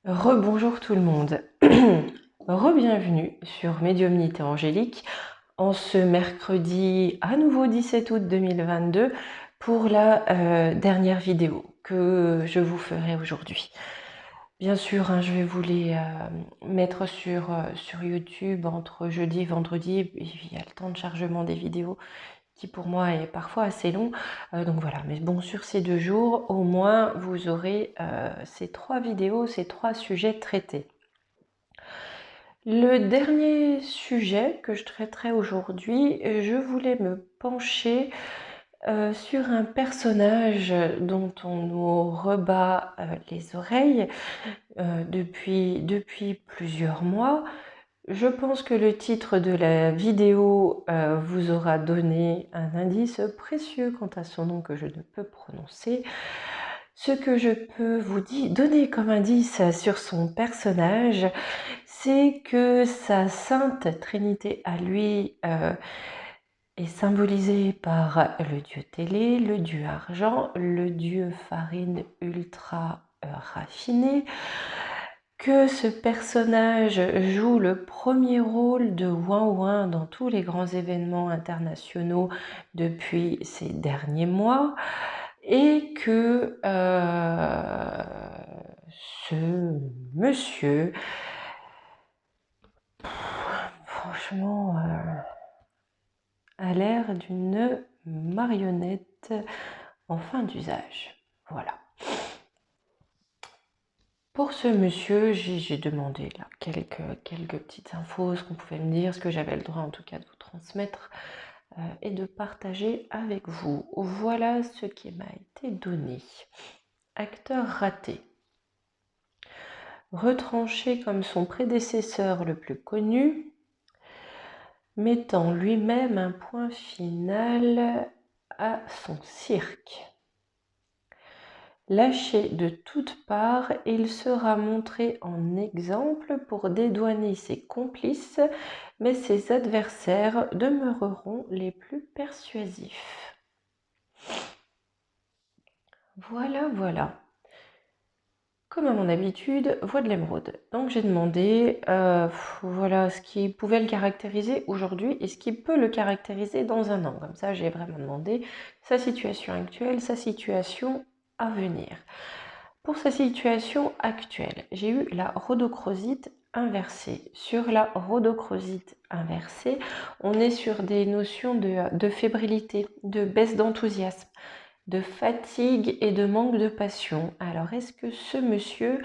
Rebonjour tout le monde. Re-bienvenue sur Médiumnité Angélique en ce mercredi à nouveau 17 août 2022 pour la dernière vidéo que je vous ferai aujourd'hui. Bien sûr, je vais vous les mettre sur YouTube entre jeudi et vendredi, et puis il y a le temps de chargement des vidéos qui pour moi est parfois assez long. Donc voilà, mais bon, sur ces 2 jours, au moins, vous aurez ces 3 vidéos, ces 3 sujets traités. Le dernier sujet que je traiterai aujourd'hui, je voulais me pencher sur un personnage dont on nous rebat les oreilles depuis plusieurs mois. Je pense que le titre de la vidéo vous aura donné un indice précieux quant à son nom que je ne peux prononcer. Ce que je peux vous donner comme indice sur son personnage, c'est que sa sainte trinité à lui est symbolisée par le dieu télé, le dieu argent, le dieu farine ultra raffiné, que ce personnage joue le premier rôle de Ouin Ouin dans tous les grands événements internationaux depuis ces derniers mois, et que ce monsieur, franchement, a l'air d'une marionnette en fin d'usage. Voilà. Pour ce monsieur, j'ai demandé là quelques petites infos, ce qu'on pouvait me dire, ce que j'avais le droit en tout cas de vous transmettre et de partager avec vous. Voilà ce qui m'a été donné. Acteur raté. Retranché comme son prédécesseur le plus connu, mettant lui-même un point final à son cirque. Lâché de toutes parts, il sera montré en exemple pour dédouaner ses complices, mais ses adversaires demeureront les plus persuasifs. Voilà. Comme à mon habitude, voix de l'émeraude. Donc j'ai demandé voilà ce qui pouvait le caractériser aujourd'hui et ce qui peut le caractériser dans un an. Comme ça, j'ai vraiment demandé sa situation actuelle, sa situation à venir. Pour sa situation actuelle, j'ai eu la rhodochrosite inversée. Sur la rhodochrosite inversée, on est sur des notions de fébrilité, de baisse d'enthousiasme, de fatigue et de manque de passion. Alors, est-ce que ce monsieur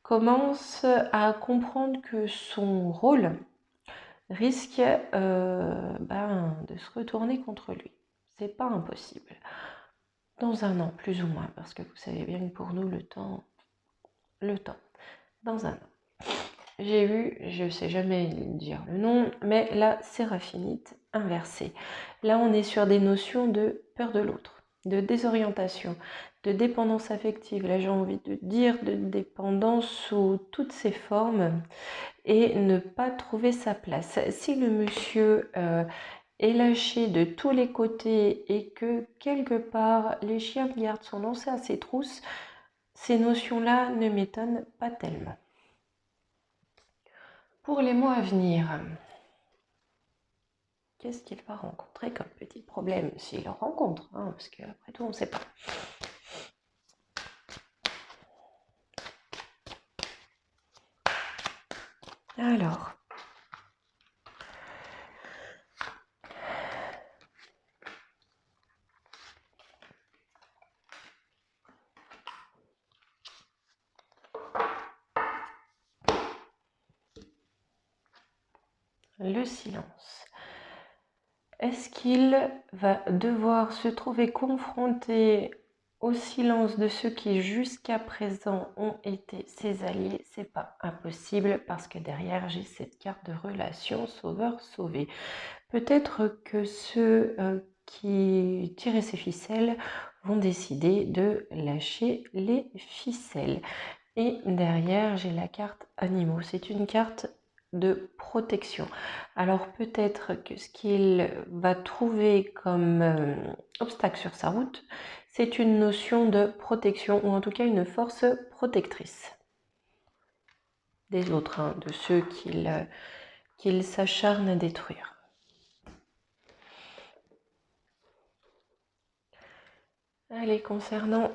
commence à comprendre que son rôle risque de se retourner contre lui? C'est pas impossible. Dans un an, plus ou moins, parce que vous savez bien que pour nous, le temps, dans un an. J'ai eu, je ne sais jamais dire le nom, mais la séraphinite inversée. Là, on est sur des notions de peur de l'autre, de désorientation, de dépendance affective. Là, j'ai envie de dire de dépendance sous toutes ses formes et ne pas trouver sa place. Si le monsieur est lâché de tous les côtés et que quelque part les chiens de garde sont lancés à ses trousses, ces notions-là ne m'étonnent pas tellement. Pour les mois à venir, qu'est-ce qu'il va rencontrer comme petit problème s'il le rencontre, parce qu'après tout, on ne sait pas. Alors, le silence. Est-ce qu'il va devoir se trouver confronté au silence de ceux qui jusqu'à présent ont été ses alliés? C'est pas impossible parce que derrière j'ai cette carte de relation sauveur-sauvé. Peut-être que ceux qui tiraient ces ficelles vont décider de lâcher les ficelles. Et derrière, j'ai la carte animaux. C'est une carte de protection. Alors peut-être que ce qu'il va trouver comme obstacle sur sa route, c'est une notion de protection ou en tout cas une force protectrice. des autres, hein, de ceux qu'il s'acharne à détruire. Allez, concernant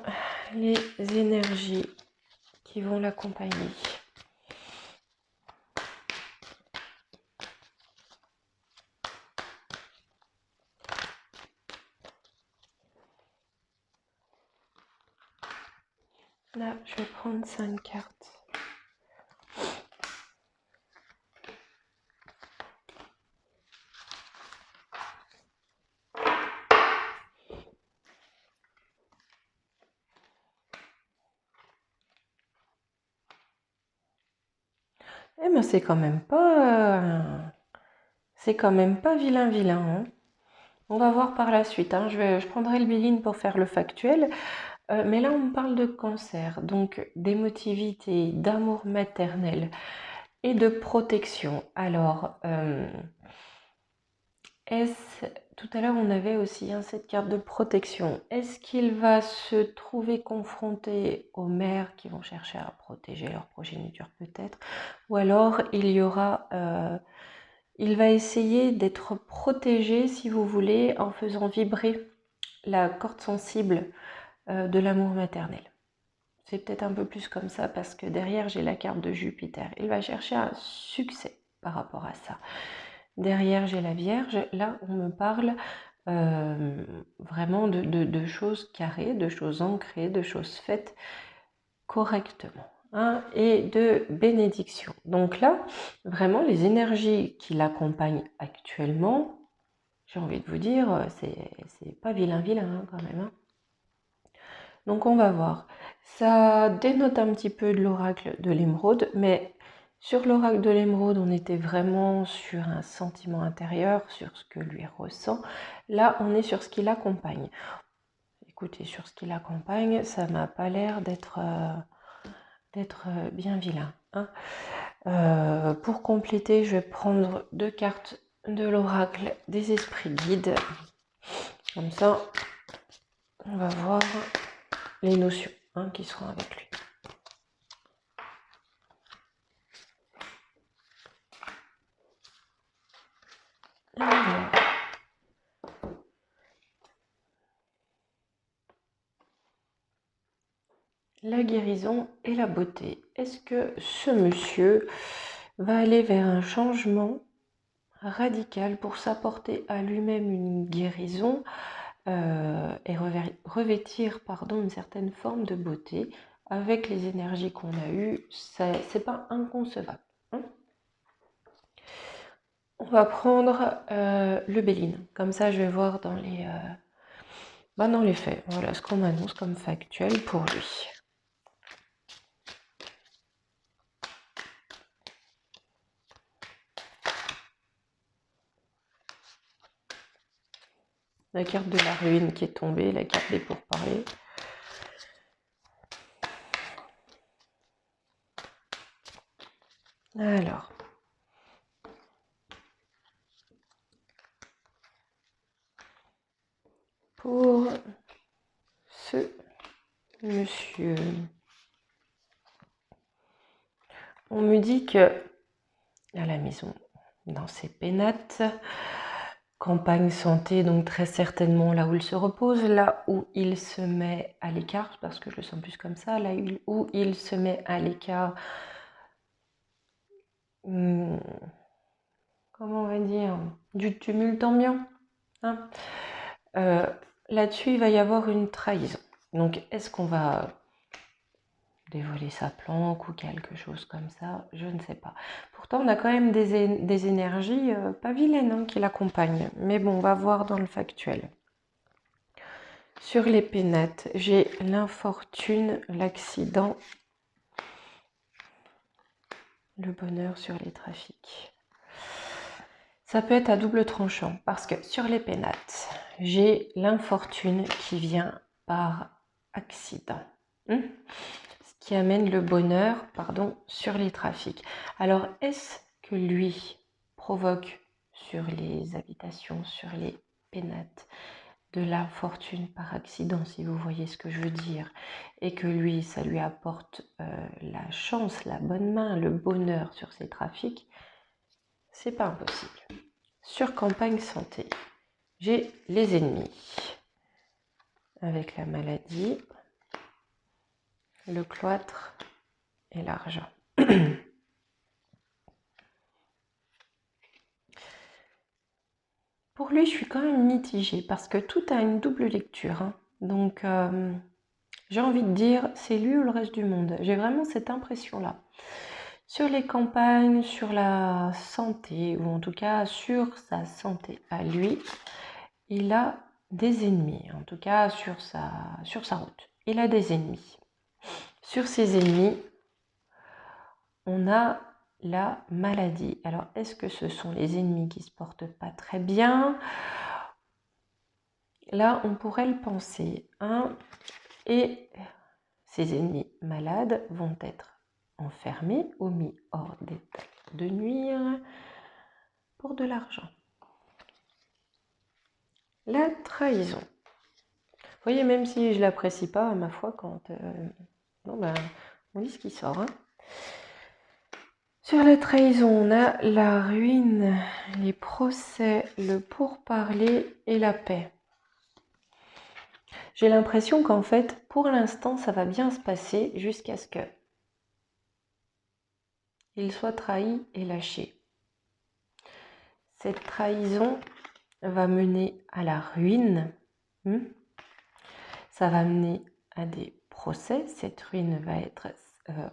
les énergies qui vont l'accompagner. Là, je vais prendre 5 cartes. Eh ben, c'est quand même pas vilain vilain, hein. On va voir par la suite, hein. Je prendrai le Béline pour faire le factuel. Mais là, on me parle de cancer, donc d'émotivité, d'amour maternel et de protection. Alors, tout à l'heure, on avait aussi cette carte de protection. Est-ce qu'il va se trouver confronté aux mères qui vont chercher à protéger leur progéniture peut-être? Ou alors, il va essayer d'être protégé, si vous voulez, en faisant vibrer la corde sensible de l'amour maternel. C'est peut-être un peu plus comme ça parce que derrière j'ai la carte de Jupiter. Il va chercher un succès par rapport à ça. Derrière j'ai la Vierge. Là on me parle vraiment de choses carrées, de choses ancrées, de choses faites correctement. Hein, et de bénédiction. Donc là, vraiment les énergies qui l'accompagnent actuellement, j'ai envie de vous dire, c'est pas vilain hein, quand même. Hein. Donc on va voir. Ça dénote un petit peu de l'oracle de l'émeraude, mais sur l'oracle de l'émeraude, on était vraiment sur un sentiment intérieur, sur ce que lui ressent. Là, on est sur ce qui l'accompagne. Écoutez, sur ce qui l'accompagne, ça m'a pas l'air d'être bien vilain. Hein. Pour compléter, je vais prendre 2 cartes de l'oracle des esprits guides. Comme ça, on va voir les notions qui seront avec lui. Alors. La guérison et la beauté. Est-ce que ce monsieur va aller vers un changement radical pour s'apporter à lui-même une guérison et revêtir une certaine forme de beauté avec les énergies qu'on a eues? C'est pas inconcevable. Hein. On va prendre le Béline. Comme ça, je vais voir dans les faits. Voilà ce qu'on m'annonce comme factuel pour lui. La carte de la ruine qui est tombée, la carte des pourparlers. Alors. Pour ce monsieur, on me dit que à la maison, dans ses pénates, campagne santé, donc très certainement là où il se repose, là où il se met à l'écart, parce que je le sens plus comme ça, là où il se met à l'écart, comment on va dire, du tumulte ambiant. Hein. Là-dessus, il va y avoir une trahison. Donc, est-ce qu'on va dévoiler sa planque ou quelque chose comme ça, je ne sais pas. Pourtant, on a quand même des énergies pas vilaines qui l'accompagnent. Mais bon, on va voir dans le factuel. Sur les pénates, j'ai l'infortune, l'accident, le bonheur sur les trafics. Ça peut être à double tranchant parce que sur les pénates, j'ai l'infortune qui vient par accident. Qui amène le bonheur, sur les trafics. Alors, est-ce que lui provoque sur les habitations, sur les pénates, de la fortune par accident, si vous voyez ce que je veux dire, et que lui, ça lui apporte la chance, la bonne main, le bonheur sur ses trafics, c'est pas impossible. Sur campagne santé, j'ai les ennemis, avec la maladie, le cloître et l'argent. Pour lui, je suis quand même mitigée parce que tout a une double lecture. Hein. Donc, j'ai envie de dire, c'est lui ou le reste du monde. J'ai vraiment cette impression-là. Sur les campagnes, sur la santé, ou en tout cas sur sa santé à lui, il a des ennemis. En tout cas, sur sa route, il a des ennemis. Sur ses ennemis, on a la maladie. Alors, est-ce que ce sont les ennemis qui ne se portent pas très bien? Là, on pourrait le penser. Hein, et ces ennemis malades vont être enfermés ou mis hors d'état de nuire pour de l'argent. La trahison. Vous voyez, même si je ne l'apprécie pas, ma foi, quand... non, ben, on lit ce qui sort. Hein. Sur la trahison, on a la ruine, les procès, le pourparler et la paix. J'ai l'impression qu'en fait, pour l'instant, ça va bien se passer jusqu'à ce que il soit trahi et lâché. Cette trahison va mener à la ruine. Ça va mener à des procès. Cette ruine va être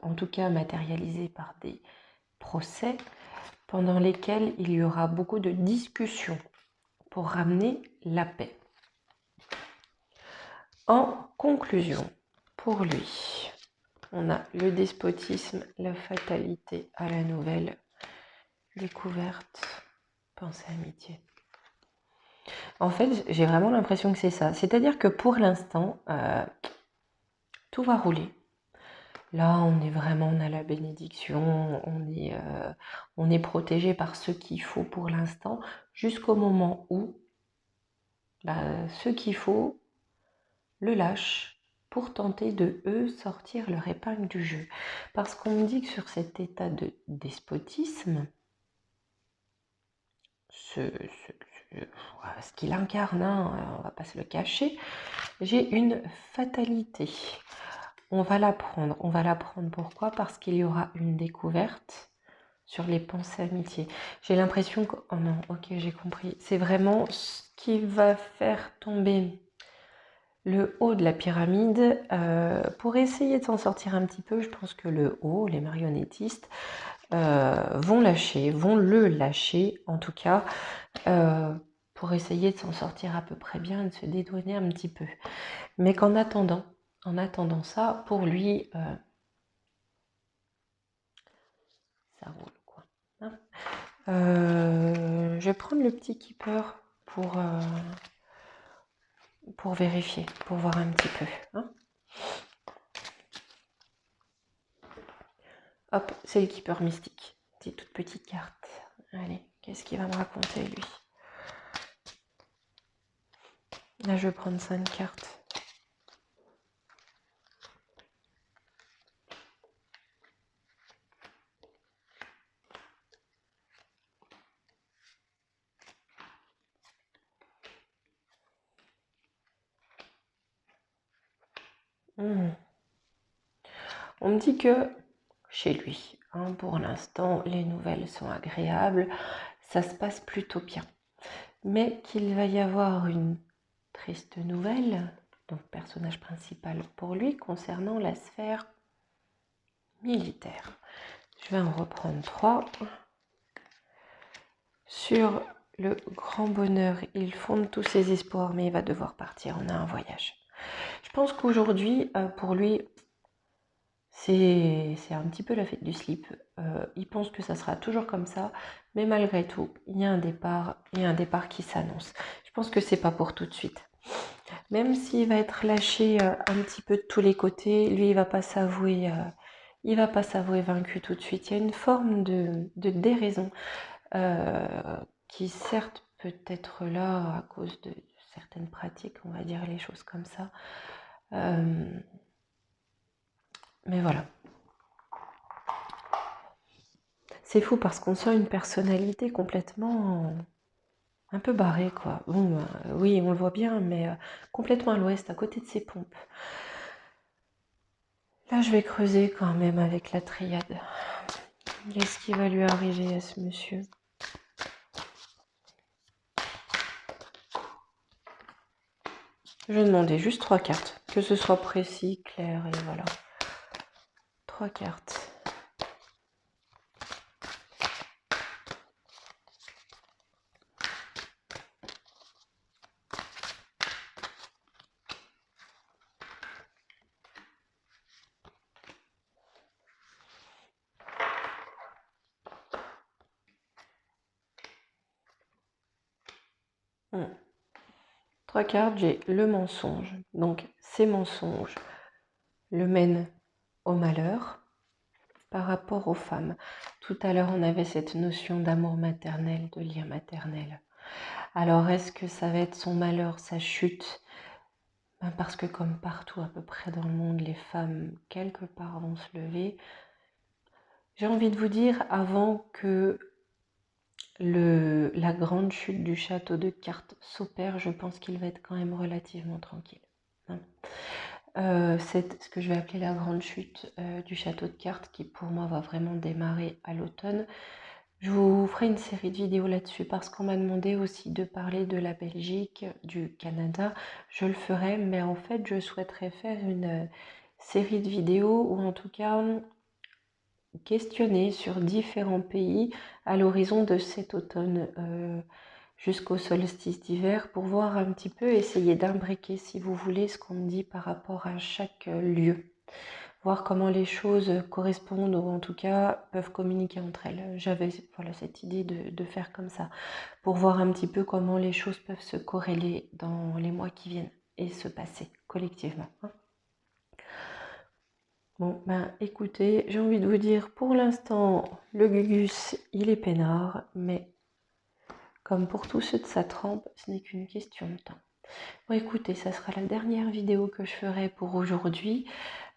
en tout cas matérialisée par des procès pendant lesquels il y aura beaucoup de discussions pour ramener la paix. En conclusion, pour lui, on a le despotisme, la fatalité à la nouvelle, découverte, pensée amitié. En fait, j'ai vraiment l'impression que c'est ça. C'est-à-dire que pour l'instant, tout va rouler. Là, on est vraiment, on a la bénédiction, on est protégé par ce qu'il faut pour l'instant, jusqu'au moment où ceux qu'il faut le lâchent pour tenter de, eux, sortir leur épingle du jeu. Parce qu'on me dit que sur cet état de despotisme, ce qu'il incarne, hein, on va pas se le cacher, j'ai une fatalité. On va l'apprendre. On va l'apprendre pourquoi? Parce qu'il y aura une découverte sur les pensées amitié. J'ai l'impression que... Oh non, ok, j'ai compris. C'est vraiment ce qui va faire tomber le haut de la pyramide. Pour essayer de s'en sortir un petit peu, je pense que le haut, les marionnettistes, vont le lâcher, en tout cas, pour essayer de s'en sortir à peu près bien, de se dédouaner un petit peu. Mais qu'en attendant, ça, pour lui, ça roule, quoi. Hein, je vais prendre le petit keeper pour vérifier, pour voir un petit peu. Hein. Hop, c'est le keeper mystique. C'est toute petite carte. Allez, qu'est-ce qu'il va me raconter, lui? Là, je vais prendre 5 cartes. On me dit que chez lui, hein, pour l'instant, les nouvelles sont agréables, ça se passe plutôt bien. Mais qu'il va y avoir une triste nouvelle, donc personnage principal pour lui, concernant la sphère militaire. Je vais en reprendre 3. Sur le grand bonheur, il fonde tous ses espoirs, mais il va devoir partir, on a un voyage. Je pense qu'aujourd'hui, pour lui, c'est un petit peu la fête du slip. Il pense que ça sera toujours comme ça, mais malgré tout, il y a un départ qui s'annonce. Je pense que c'est pas pour tout de suite. Même s'il va être lâché un petit peu de tous les côtés, lui, il va pas s'avouer vaincu tout de suite. Il y a une forme de déraison qui certes peut être là à cause de certaines pratiques, on va dire les choses comme ça. Mais voilà. C'est fou parce qu'on sent une personnalité complètement un peu barrée, quoi. Bon, oui, on le voit bien, mais complètement à l'ouest, à côté de ses pompes. Là, je vais creuser quand même avec la triade. Qu'est-ce qui va lui arriver à ce monsieur? Je vais demander juste 3 cartes, que ce soit précis, clair, et voilà. 3 cartes. Hmm. 3 cartes, j'ai le mensonge. Donc, ces mensonges le mènent au malheur par rapport aux femmes. Tout à l'heure, on avait cette notion d'amour maternel, de lien maternel. Alors, est-ce que ça va être son malheur, sa chute? Parce que comme partout à peu près dans le monde, les femmes, quelque part, vont se lever. J'ai envie de vous dire, avant que la grande chute du château de cartes s'opère, je pense qu'il va être quand même relativement tranquille. C'est ce que je vais appeler la grande chute du château de cartes qui pour moi va vraiment démarrer à l'automne. Je vous ferai une série de vidéos là-dessus parce qu'on m'a demandé aussi de parler de la Belgique, du Canada. Je le ferai, mais en fait je souhaiterais faire une série de vidéos ou en tout cas questionner sur différents pays à l'horizon de cet automne jusqu'au solstice d'hiver pour voir un petit peu, essayer d'imbriquer si vous voulez ce qu'on me dit par rapport à chaque lieu. Voir comment les choses correspondent ou en tout cas peuvent communiquer entre elles. J'avais voilà, cette idée de faire comme ça pour voir un petit peu comment les choses peuvent se corréler dans les mois qui viennent et se passer collectivement. Bon, ben écoutez, j'ai envie de vous dire, pour l'instant, le Gugus, il est peinard, mais comme pour tous ceux de sa trempe, ce n'est qu'une question de temps. Bon, écoutez, ça sera la dernière vidéo que je ferai pour aujourd'hui.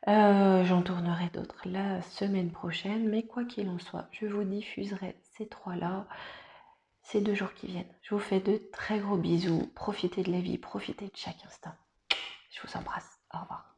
J'en tournerai d'autres la semaine prochaine, mais quoi qu'il en soit, je vous diffuserai ces 3-là, ces 2 jours qui viennent. Je vous fais de très gros bisous, profitez de la vie, profitez de chaque instant. Je vous embrasse, au revoir.